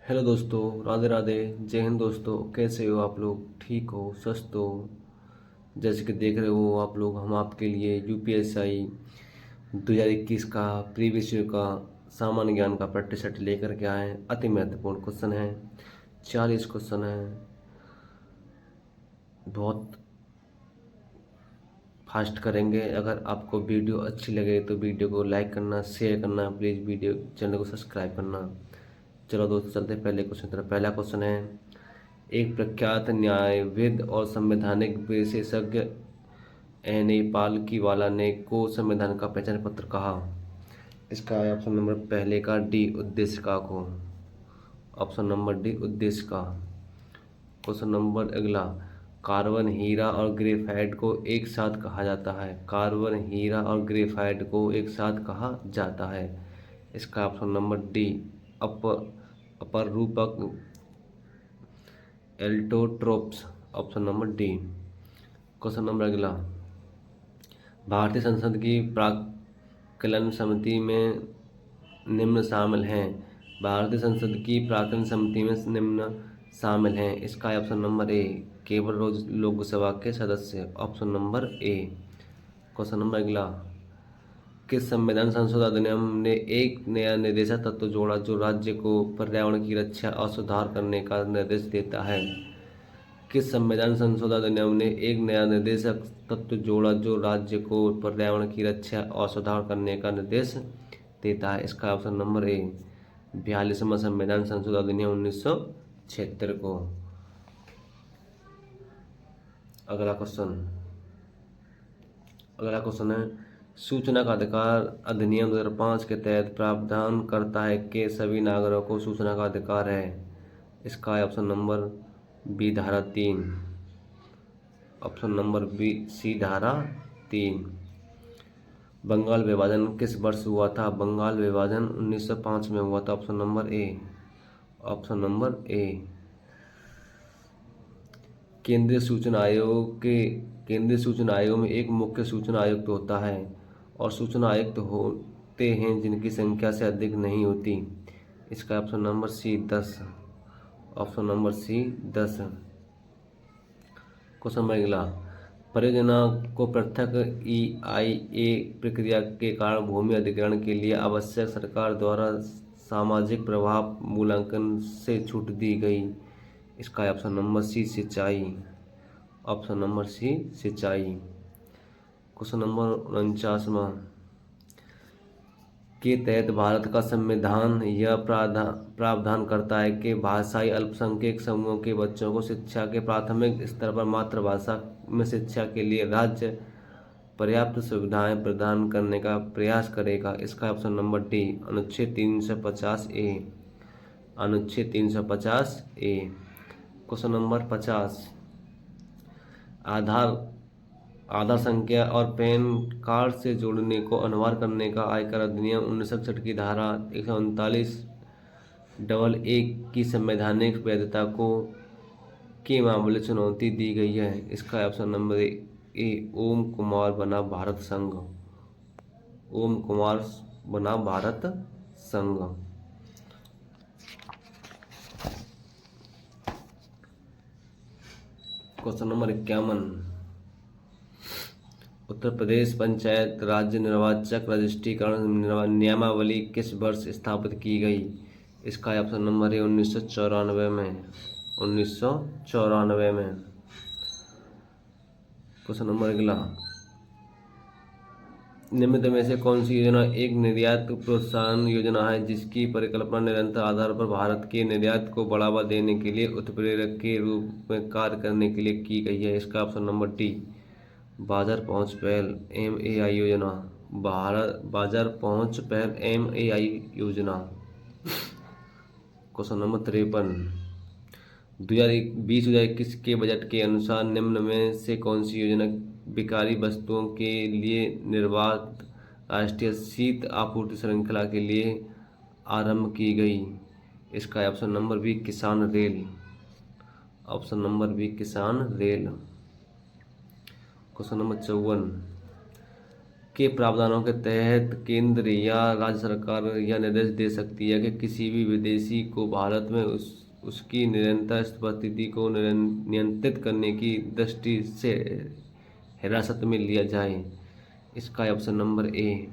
Hello दोस्तों, राधे राधे। जय हिंद दोस्तों। कैसे हो आप लोग? ठीक हो? स्वस्थ हो? जैसे कि देख रहे हो आप लोग, हम आपके लिए यूपीएसआई 2021 का प्रीवियस ईयर का सामान्य ज्ञान का प्रैक्टिस सेट लेकर के आए हैं। अति महत्वपूर्ण क्वेश्चन है, 40 क्वेश्चन है। बहुत फास्ट करेंगे। अगर आपको वीडियो अच्छी लगे तो वीडियो को लाइक करना, शेयर करना, प्लीज़ वीडियो चैनल को सब्सक्राइब करना। चलो दोस्तों, चलते हैं पहले क्वेश्चन तरफ। पहला क्वेश्चन है, एक प्रख्यात न्यायविद और संवैधानिक विशेषज्ञ एन ए पालकीवाला ने को संविधान का पहचान पत्र कहा। इसका है ऑप्शन नंबर पहले का डी, उद्देश्य का को। ऑप्शन नंबर डी, उद्देश्य का। क्वेश्चन नंबर अगला, कार्बन, हीरा और ग्रेफाइट को एक साथ कहा जाता है। कार्बन, हीरा और ग्रेफाइट को एक साथ कहा जाता है। इसका ऑप्शन नंबर डी, अप अपर रूपक allotropes. Option number D. Question number अगला, भारतीय संसद की प्राक्कलन समिति में निम्न शामिल हैं। भारतीय संसद की प्राक्कलन समिति में निम्न शामिल हैं। इसका ऑप्शन नंबर ए, केवल रोज लोकसभा के सदस्य। Option number A. Question number अगला, किस संविधान संशोधन अधिनियम ने एक नया निर्देशक तत्व जोड़ा जो राज्य को पर्यावरण की रक्षा और सुधार करने का निर्देश देता है। किस संविधान संशोधन अधिनियम ने एक नया निर्देशक तत्व जोड़ा जो राज्य को पर्यावरण की रक्षा और सुधार करने का निर्देश देता है। इसका ऑप्शन नंबर ए, 42वां संविधान संशोधन अधिनियम 1976 को। अगला क्वेश्चन है, सूचना का अधिकार अधिनियम 2005 के तहत प्रावधान करता है कि सभी नागरिकों को सूचना का अधिकार है। इसका है ऑप्शन नंबर बी, धारा 3। ऑप्शन नंबर बी सी, धारा 3। बंगाल विभाजन किस वर्ष हुआ था? बंगाल विभाजन 1905 में हुआ था। Option number A. Option number A. केंद्रीय सूचना आयोग में एक मुख्य सूचना आयुक्त होता है और सूचना आयुक्त होते हैं जिनकी संख्या से अधिक नहीं होती। इसका option number C, 10। Option number C, 10। Question number अगला, परियोजना को पृथक EIA प्रक्रिया के कारण भूमि अधिग्रहण के लिए आवश्यक सरकार द्वारा सामाजिक प्रभाव मूल्यांकन से छूट दी गई। इसका ऑप्शन नंबर सी, सिंचाई। ऑप्शन नंबर सी, सिंचाई। क्वेश्चन नंबर 49वां, के तहत भारत का संविधान यह प्रावधान करता है कि भाषाई अल्पसंख्यक समूहों के बच्चों को शिक्षा के प्राथमिक स्तर पर मातृभाषा में शिक्षा के लिए राज्य पर्याप्त सुविधाएं प्रदान करने का प्रयास करेगा। इसका ऑप्शन नंबर डी, अनुच्छेद 350 ए। अनुच्छेद 350 ए। क्वेश्चन नंबर 50, आधार संख्या और पैन कार्ड से जोड़ने को अनिवार्य करने का आयकर अधिनियम 1961 की धारा 139 डबल ए की संवैधानिक वैधता को के मामले चुनौती दी गई है। इसका ऑप्शन नंबर ए, ओम कुमार बना भारत संघ। ओम कुमार बना भारत संघ। क्वेश्चन नंबर 51, उत्तर प्रदेश पंचायत राज्य निर्वाचक रजिस्ट्रीकरण नियमावली किस वर्ष स्थापित की गई? इसका ऑप्शन नंबर है 1994 में। 1994 में। क्वेश्चन नंबर अगला, निम्न में से कौन सी योजना एक निर्यात प्रोत्साहन योजना है जिसकी परिकल्पना निरंतर आधार पर भारत के निर्यात को बढ़ावा देने के लिए उत्प्रेरक के रूप में कार्य करने के लिए की गई है? इसका ऑप्शन नंबर डी, बाजार पहुंच पहल MAI योजना। बाजार पहुंच पहल MAI योजना। क्वेश्चन नंबर 53, 2020-2021 के बजट के अनुसार निम्न में से कौन सी योजना बेकारी वस्तुओं के लिए निर्बाध राष्ट्रीय शीत आपूर्ति श्रृंखला के लिए आरंभ की गई? इसका ऑप्शन नंबर बी, किसान रेल। ऑप्शन नंबर बी, किसान रेल। क्वेश्चन नंबर 54, के प्रावधानों के तहत केंद्र या राज्य सरकार यह निर्देश दे सकती है कि किसी भी विदेशी को भारत में उसकी निरंतर उपस्थिति को नियंत्रित करने की दृष्टि से हिरासत में लिया जाए। इसका option number A.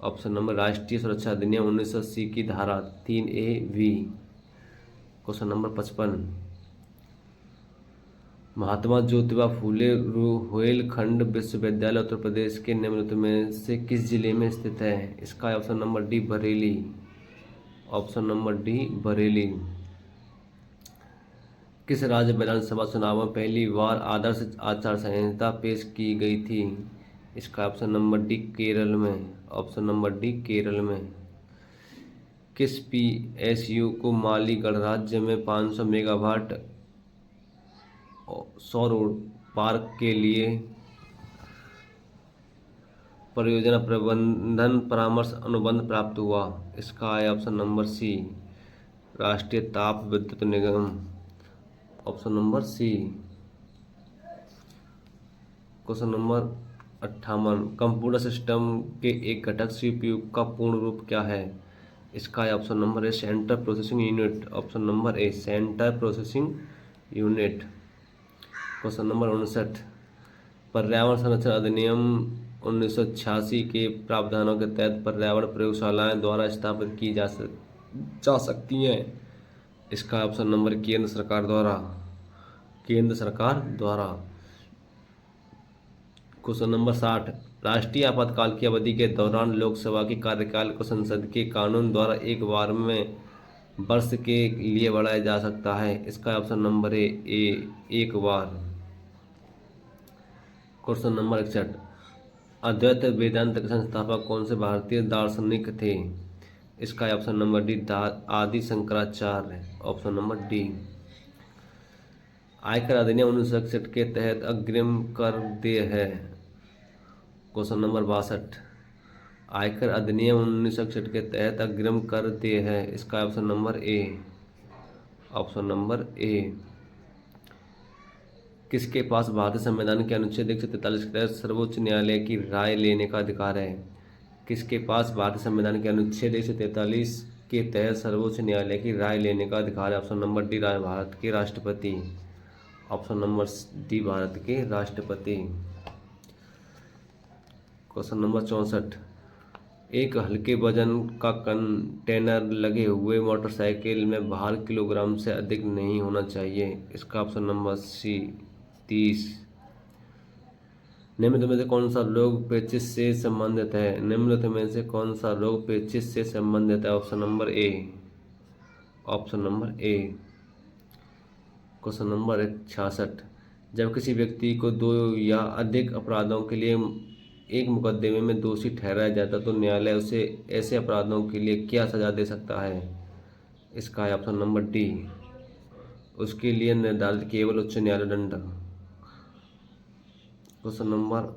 Option number राष्ट्रीय सुरक्षा अधिनियम 1980 की धारा 3A(वी). क्वेश्चन नंबर 55, महात्मा ज्योतिबा फूले रोहिलखंड विश्वविद्यालय उत्तर प्रदेश के निम्नलिखित में से किस जिले में स्थित है? इसका option number D Bareilly. Option number D Bareilly. किस राज्य विधानसभा चुनाव में पहली बार आदर्श आचार संहिता पेश की गई थी? इसका ऑप्शन नंबर डी केरल में। ऑप्शन नंबर डी केरल में। किस PSU को माली गणराज्य में 500 मेगावाट सौर पार्क के लिए परियोजना प्रबंधन परामर्श अनुबंध प्राप्त हुआ? इसका है ऑप्शन नंबर सी, राष्ट्रीय ताप विद्युत निगम। Option number C. Question number 58, computer system के एक घटक CPU का पूर्ण रूप क्या है? इसका है option number A, central processing unit. Option number A, central processing unit. Question number 59, पर्यावरण संरक्षण अधिनियम 1986 के प्रावधानों के तहत पर्यावरण प्रयोगशालाएं द्वारा स्थापित की जा सकती हैं। इसका ऑप्शन नंबर केंद्र सरकार द्वारा। केंद्र सरकार द्वारा। क्वेश्चन नंबर 60, राष्ट्रीय आपातकाल की अवधि के दौरान लोकसभा के कार्यकाल को संसद के कानून द्वारा एक बार में वर्ष के लिए बढ़ाया जा सकता है। इसका ऑप्शन नंबर ए, एक बार। क्वेश्चन नंबर 61, अद्वैत वेदांत के संस्थापक कौन से भारतीय दार्शनिक थे? इसका ऑप्शन नंबर डी, आदि शंकराचार्य। Option number D. आयकर अधिनियम 1961 के तहत अग्रिम कर देय है। क्वेश्चन नंबर 62, आयकर अधिनियम 1961 के तहत अग्रिम कर देय है। इसका option number A. Option number A. किसके पास भारतीय संविधान के अनुच्छेद 143 के तहत सर्वोच्च न्यायालय की राय लेने का अधिकार है? किसके पास भारतीय संविधान के अनुच्छेद 143 के तहत सर्वोच्च न्यायालय की राय लेने का अधिकार है? ऑप्शन नंबर डी, भारत के राष्ट्रपति। ऑप्शन नंबर डी, भारत के राष्ट्रपति। क्वेश्चन नंबर 64, एक हल्के वजन का कंटेनर लगे हुए मोटरसाइकिल में भार किलोग्राम से अधिक नहीं होना चाहिए। इसका ऑप्शन नंबर सी, 30। निम्नलिखित में से कौन सा रोग पेचिश से संबंधित है? निम्नलिखित में से कौन सा रोग पेचिश से संबंधित है? Option number A. Option number A. Question number 66, जब किसी व्यक्ति को 2 या अधिक अपराधों के लिए एक मुकदमे में दोषी ठहराया जाता है तो न्यायालय उसे ऐसे अपराधों के लिए क्या सजा दे सकता है? इसका है ऑप्शन नंबर डी, उसके लिए निर्धारित केवल उच्च न्यायालय दंड। क्वेश्चन नंबर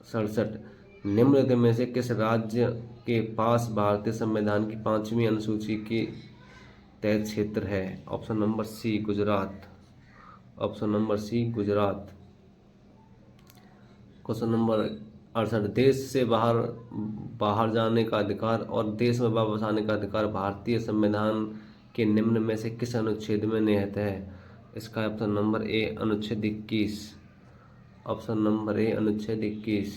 67, निम्नलिखित में से किस राज्य के पास भारतीय संविधान की 5वीं अनुसूची के तहत क्षेत्र है? Option number C, Gujarat. Option number C, Gujarat. Question number 68, देश से बाहर जाने का अधिकार और देश में वापस आने का अधिकार भारतीय संविधान के निम्न में से किस अनुच्छेद में निहित है? इसका ऑप्शन नंबर ए, अनुच्छेद 21। ऑप्शन नंबर ए, अनुच्छेद 21।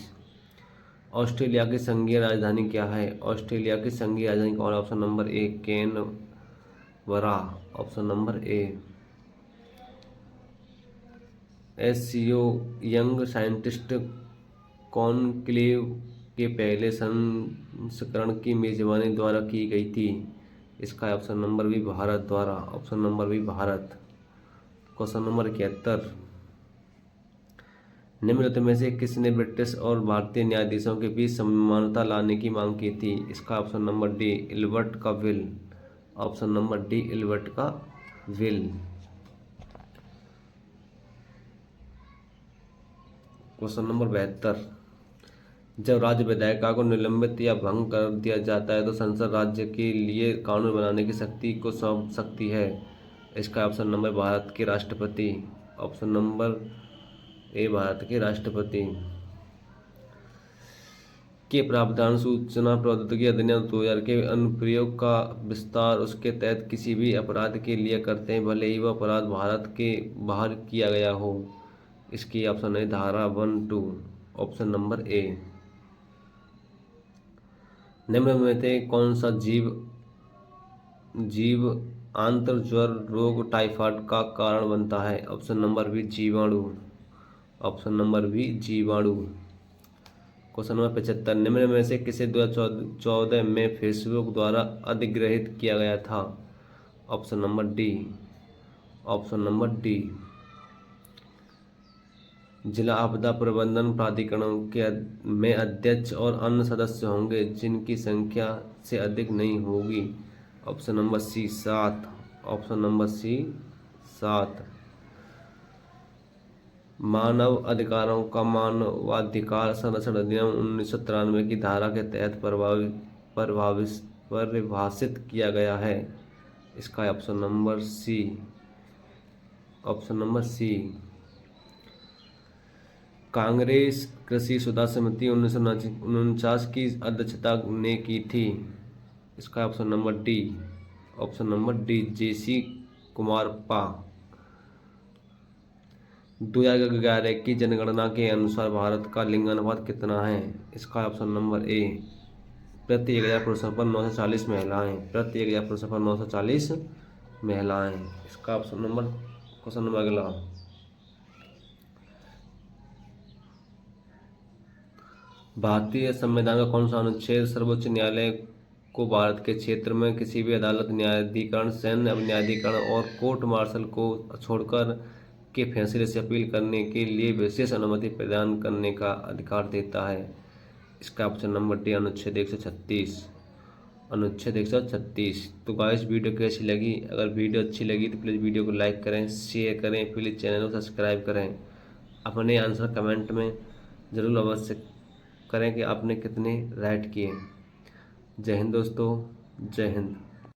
ऑस्ट्रेलिया की संघीय राजधानी क्या है? ऑस्ट्रेलिया की संघीय राजधानी कौन है? Option number A, Canberra. Option number A. SCO young scientist conclave के पहले संस्करण की मेजबानी द्वारा की गई थी? इसका ऑप्शन नंबर बी, भारत द्वारा। Option number B, Bharat. Question number 71, निम्नलिखित में से किसने ब्रिटिश और भारतीय न्यायाधीशों के बीच समानता लाने की मांग की थी? इसका ऑप्शन नंबर डी, एल्बर्ट का will. Option number D, Albert का विल। क्वेश्चन नंबर 72, जब राज्य विधायिका को निलंबित या भंग कर दिया जाता है तो संसद राज्य के लिए कानून बनाने की शक्ति को सौंप सकती है? इसका ऑप्शन नंबर भारत के राष्ट्रपति। ऑप्शन नंबर ए, भारत के राष्ट्रपति। के प्रावधान सूचना प्रौद्योगिकी अधिनियम 2000 के अनुप्रयोग का विस्तार उसके तहत किसी भी अपराध के लिए करते हैं, भले ही वह अपराध भारत के बाहर किया गया हो। इसकी ऑप्शन है धारा 1(2), ऑप्शन नंबर ए। निम्न में से कौन सा जीव आंत्र ज्वर रोग टाइफाइड का कारण बनता है? ऑप्शन नंबर बी जीवाणु, ऑप्शन नंबर बी जीवाणु। क्वेश्चन नंबर 75, निम्न में से किसे 2014 में फेसबुक द्वारा अधिग्रहित किया गया था? Option number D, option number D. जिला आपदा प्रबंधन प्राधिकरणों के में अध्यक्ष और अन्य सदस्य होंगे जिनकी संख्या से अधिक नहीं होगी। Option number C 7, option number C 7। मानव अधिकारों का मानवाधिकार संरक्षण अधिनियम 1993 की धारा के तहत परिभाषित किया गया है। इसका option number C, option number C. Congress कृषि सुधार समिति 1949 की अध्यक्षता ने की थी। इसका option number D, option number D JC Kumarappa. 2011 की जनगणना के अनुसार भारत का लिंगानुपात कितना है? इसका ऑप्शन नंबर ए, प्रति 1000 पुरुषों पर 940 महिलाएं, प्रति 1000 पुरुषों पर 940 महिलाएं। इसका ऑप्शन नंबर, क्वेश्चन नंबर अगला, भारतीय संविधान का कौन सा अनुच्छेद सर्वोच्च न्यायालय को भारत के क्षेत्र में किसी भी अदालत, न्यायाधिकरण, सैन्य न्यायाधिकरण और कोर्ट मार्शल को छोड़कर के फैसले से अपील करने के लिए विशेष अनुमति प्रदान करने का अधिकार देता है? इसका ऑप्शन नंबर डी अनुच्छेद 136, अनुच्छेद 136। तो गाइस वीडियो कैसी लगी? अगर वीडियो अच्छी लगी तो प्लीज़ वीडियो को लाइक करें, शेयर करें, प्लीज़ चैनल को सब्सक्राइब करें। अपने आंसर कमेंट में ज़रूर अवश्य करें कि आपने कितने राइट किए। जय हिंद दोस्तों, जय हिंद।